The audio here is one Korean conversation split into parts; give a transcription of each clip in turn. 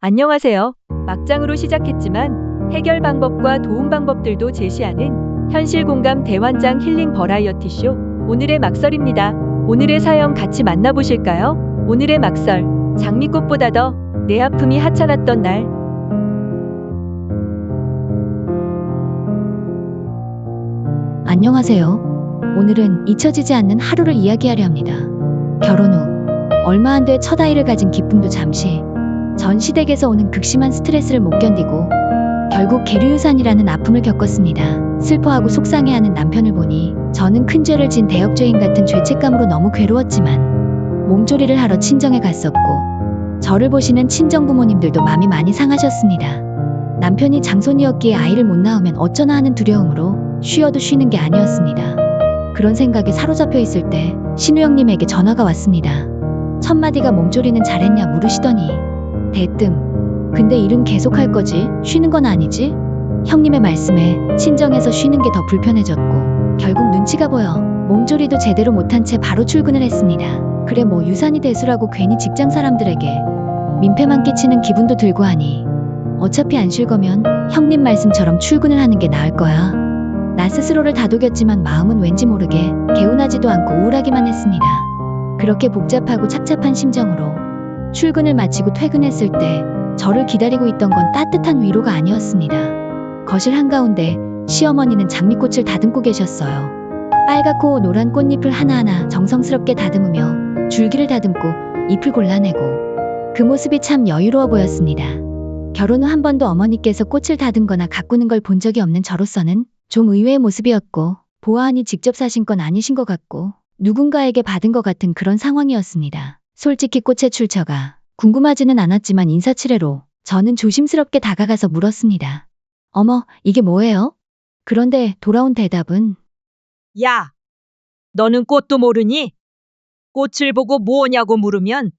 안녕하세요. 막장으로 시작했지만 해결 방법과 도움 방법들도 제시하는 현실 공감 대환장 힐링 버라이어티 쇼. 오늘의 막설입니다. 오늘의 사연 같이 만나보실까요? 오늘의 막설. 장미꽃보다 더 내 아픔이 하찮았던 날. 안녕하세요. 오늘은 잊혀지지 않는 하루를 이야기하려 합니다. 결혼 후 얼마 안 돼 첫 아이를 가진 기쁨도 잠시, 전 시댁에서 오는 극심한 스트레스를 못 견디고 결국 계류유산이라는 아픔을 겪었습니다. 슬퍼하고 속상해하는 남편을 보니 저는 큰 죄를 진 대역죄인 같은 죄책감으로 너무 괴로웠지만 몸조리를 하러 친정에 갔었고 저를 보시는 친정 부모님들도 마음이 많이 상하셨습니다. 남편이 장손이었기에 아이를 못 낳으면 어쩌나 하는 두려움으로 쉬어도 쉬는 게 아니었습니다. 그런 생각에 사로잡혀 있을 때 신우 형님에게 전화가 왔습니다. 첫마디가 몸조리는 잘했냐 물으시더니 대뜸 근데 일은 계속 할 거지? 쉬는 건 아니지? 형님의 말씀에 친정에서 쉬는 게 더 불편해졌고 결국 눈치가 보여 몸조리도 제대로 못한 채 바로 출근을 했습니다. 그래 뭐 유산이 대수라고 괜히 직장 사람들에게 민폐만 끼치는 기분도 들고 하니 어차피 안 쉴 거면 형님 말씀처럼 출근을 하는 게 나을 거야. 나 스스로를 다독였지만 마음은 왠지 모르게 개운하지도 않고 우울하기만 했습니다. 그렇게 복잡하고 착잡한 심정으로 출근을 마치고 퇴근했을 때 저를 기다리고 있던 건 따뜻한 위로가 아니었습니다. 거실 한가운데 시어머니는 장미꽃을 다듬고 계셨어요. 빨갛고 노란 꽃잎을 하나하나 정성스럽게 다듬으며 줄기를 다듬고 잎을 골라내고 그 모습이 참 여유로워 보였습니다. 결혼 후 한 번도 어머니께서 꽃을 다듬거나 가꾸는 걸 본 적이 없는 저로서는 좀 의외의 모습이었고 보아하니 직접 사신 건 아니신 것 같고 누군가에게 받은 것 같은 그런 상황이었습니다. 솔직히 꽃의 출처가 궁금하지는 않았지만 인사치레로 저는 조심스럽게 다가가서 물었습니다. 어머, 이게 뭐예요? 그런데 돌아온 대답은 야, 너는 꽃도 모르니? 꽃을 보고 뭐냐고 물으면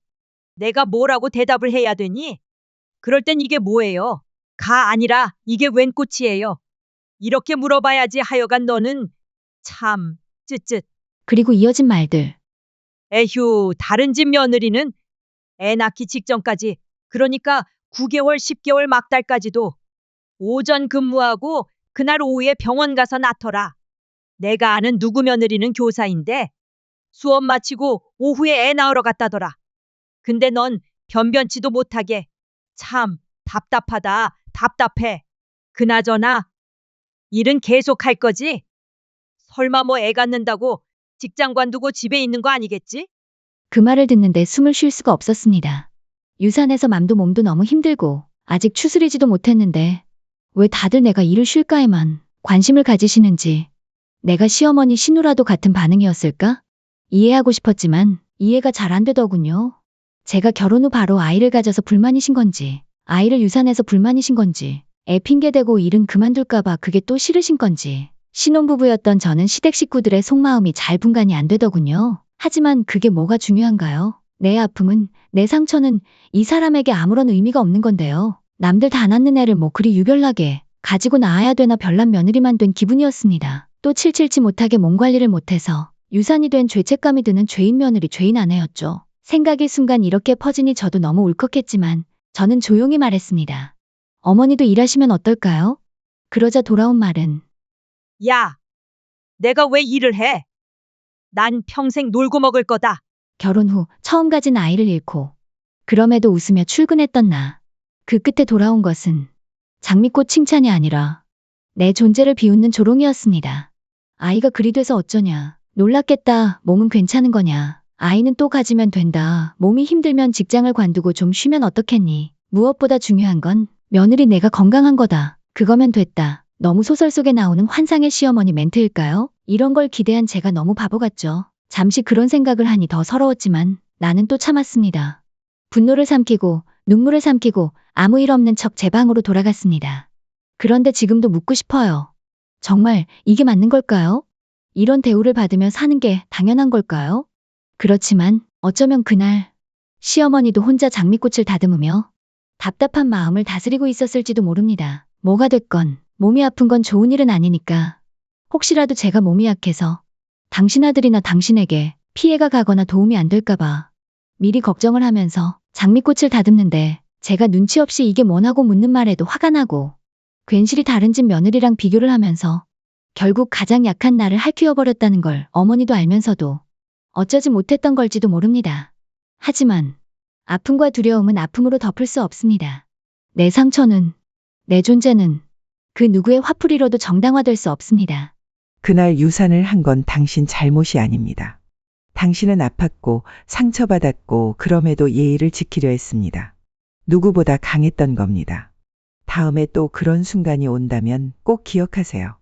내가 뭐라고 대답을 해야 되니? 그럴 땐 이게 뭐예요? 가 아니라 이게 웬 꽃이에요? 이렇게 물어봐야지. 하여간 너는 참 쯧쯧. 그리고 이어진 말들. 에휴, 다른 집 며느리는 애 낳기 직전까지, 그러니까 9개월, 10개월 막달까지도 오전 근무하고 그날 오후에 병원 가서 낳더라. 내가 아는 누구 며느리는 교사인데 수업 마치고 오후에 애 낳으러 갔다더라. 근데 넌 변변치도 못하게. 참 답답하다. 답답해. 그나저나 일은 계속 할 거지? 설마 뭐 애 갖는다고 직장 관두고 집에 있는 거 아니겠지? 그 말을 듣는데 숨을 쉴 수가 없었습니다. 유산해서 맘도 몸도 너무 힘들고 아직 추스리지도 못했는데 왜 다들 내가 일을 쉴까에만 관심을 가지시는지, 내가 시어머니 신우라도 같은 반응이었을까? 이해하고 싶었지만 이해가 잘 안 되더군요. 제가 결혼 후 바로 아이를 가져서 불만이신 건지, 아이를 유산해서 불만이신 건지, 애 핑계대고 일은 그만둘까봐 그게 또 싫으신 건지, 신혼부부였던 저는 시댁 식구들의 속마음이 잘 분간이 안 되더군요. 하지만 그게 뭐가 중요한가요? 내 아픔은, 내 상처는 이 사람에게 아무런 의미가 없는 건데요. 남들 다 낳는 애를 뭐 그리 유별나게 가지고 낳아야 되나 별난 며느리만 된 기분이었습니다. 또 칠칠치 못하게 몸 관리를 못해서 유산이 된 죄책감이 드는 죄인 며느리, 죄인 아내였죠. 생각이 순간 이렇게 퍼지니 저도 너무 울컥했지만 저는 조용히 말했습니다. 어머니도 일하시면 어떨까요? 그러자 돌아온 말은 야, 내가 왜 일을 해? 난 평생 놀고 먹을 거다. 결혼 후 처음 가진 아이를 잃고 그럼에도 웃으며 출근했던 나. 그 끝에 돌아온 것은 장미꽃 칭찬이 아니라 내 존재를 비웃는 조롱이었습니다. 아이가 그리 돼서 어쩌냐. 놀랐겠다. 몸은 괜찮은 거냐. 아이는 또 가지면 된다. 몸이 힘들면 직장을 관두고 좀 쉬면 어떻겠니. 무엇보다 중요한 건 며느리 내가 건강한 거다. 그거면 됐다. 너무 소설 속에 나오는 환상의 시어머니 멘트일까요? 이런 걸 기대한 제가 너무 바보 같죠. 잠시 그런 생각을 하니 더 서러웠지만 나는 또 참았습니다. 분노를 삼키고 눈물을 삼키고 아무 일 없는 척 제 방으로 돌아갔습니다. 그런데 지금도 묻고 싶어요. 정말 이게 맞는 걸까요? 이런 대우를 받으며 사는 게 당연한 걸까요? 그렇지만 어쩌면 그날 시어머니도 혼자 장미꽃을 다듬으며 답답한 마음을 다스리고 있었을지도 모릅니다. 뭐가 됐건 몸이 아픈 건 좋은 일은 아니니까 혹시라도 제가 몸이 약해서 당신 아들이나 당신에게 피해가 가거나 도움이 안 될까봐 미리 걱정을 하면서 장미꽃을 다듬는데 제가 눈치 없이 이게 뭐냐고 묻는 말에도 화가 나고 괜시리 다른 집 며느리랑 비교를 하면서 결국 가장 약한 나를 할퀴어버렸다는 걸 어머니도 알면서도 어쩌지 못했던 걸지도 모릅니다. 하지만 아픔과 두려움은 아픔으로 덮을 수 없습니다. 내 상처는, 내 존재는 그 누구의 화풀이로도 정당화될 수 없습니다. 그날 유산을 한 건 당신 잘못이 아닙니다. 당신은 아팠고 상처받았고 그럼에도 예의를 지키려 했습니다. 누구보다 강했던 겁니다. 다음에 또 그런 순간이 온다면 꼭 기억하세요.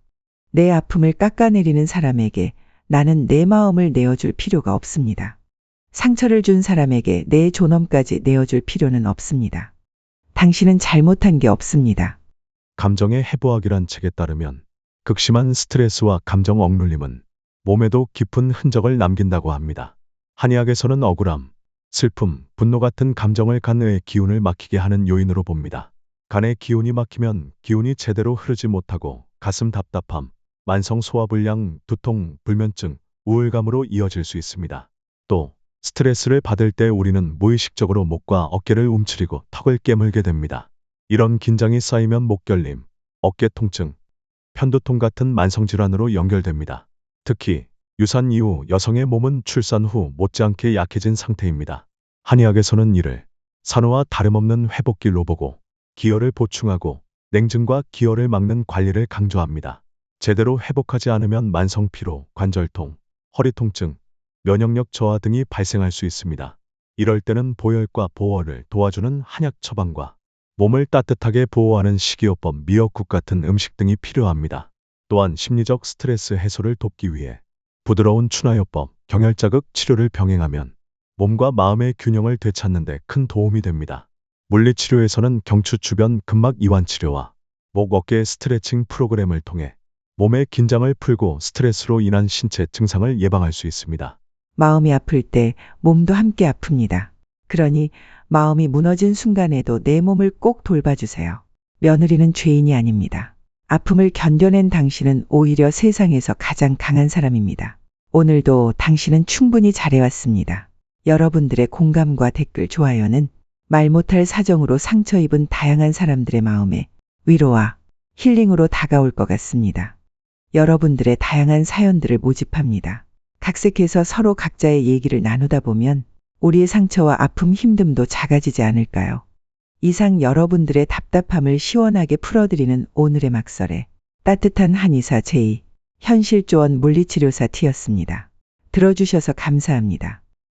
내 아픔을 깎아내리는 사람에게 나는 내 마음을 내어줄 필요가 없습니다. 상처를 준 사람에게 내 존엄까지 내어줄 필요는 없습니다. 당신은 잘못한 게 없습니다. 감정의 해부학이란 책에 따르면 극심한 스트레스와 감정 억눌림은 몸에도 깊은 흔적을 남긴다고 합니다. 한의학에서는 억울함, 슬픔, 분노 같은 감정을 간의 기운을 막히게 하는 요인으로 봅니다. 간의 기운이 막히면 기운이 제대로 흐르지 못하고 가슴 답답함, 만성 소화불량, 두통, 불면증, 우울감으로 이어질 수 있습니다. 또 스트레스를 받을 때 우리는 무의식적으로 목과 어깨를 움츠리고 턱을 깨물게 됩니다. 이런 긴장이 쌓이면 목결림, 어깨 통증, 편두통 같은 만성질환으로 연결됩니다. 특히 유산 이후 여성의 몸은 출산 후 못지않게 약해진 상태입니다. 한의학에서는 이를 산후와 다름없는 회복기로 보고 기혈을 보충하고 냉증과 기혈을 막는 관리를 강조합니다. 제대로 회복하지 않으면 만성 피로, 관절통, 허리 통증, 면역력 저하 등이 발생할 수 있습니다. 이럴 때는 보혈과 보호를 도와주는 한약 처방과 몸을 따뜻하게 보호하는 식이요법, 미역국 같은 음식 등이 필요합니다. 또한 심리적 스트레스 해소를 돕기 위해 부드러운 추나요법, 경혈자극 치료를 병행하면 몸과 마음의 균형을 되찾는 데 큰 도움이 됩니다. 물리치료에서는 경추 주변 근막 이완 치료와 목 어깨 스트레칭 프로그램을 통해 몸의 긴장을 풀고 스트레스로 인한 신체 증상을 예방할 수 있습니다. 마음이 아플 때 몸도 함께 아픕니다. 그러니 마음이 무너진 순간에도 내 몸을 꼭 돌봐주세요. 며느리는 죄인이 아닙니다. 아픔을 견뎌낸 당신은 오히려 세상에서 가장 강한 사람입니다. 오늘도 당신은 충분히 잘해왔습니다. 여러분들의 공감과 댓글, 좋아요는 말 못할 사정으로 상처 입은 다양한 사람들의 마음에 위로와 힐링으로 다가올 것 같습니다. 여러분들의 다양한 사연들을 모집합니다. 각색해서 서로 각자의 얘기를 나누다 보면 우리의 상처와 아픔, 힘듦도 작아지지 않을까요? 이상 여러분들의 답답함을 시원하게 풀어드리는 오늘의 막설에 따뜻한 한의사 제2 현실조언 물리치료사 T였습니다. 들어주셔서 감사합니다.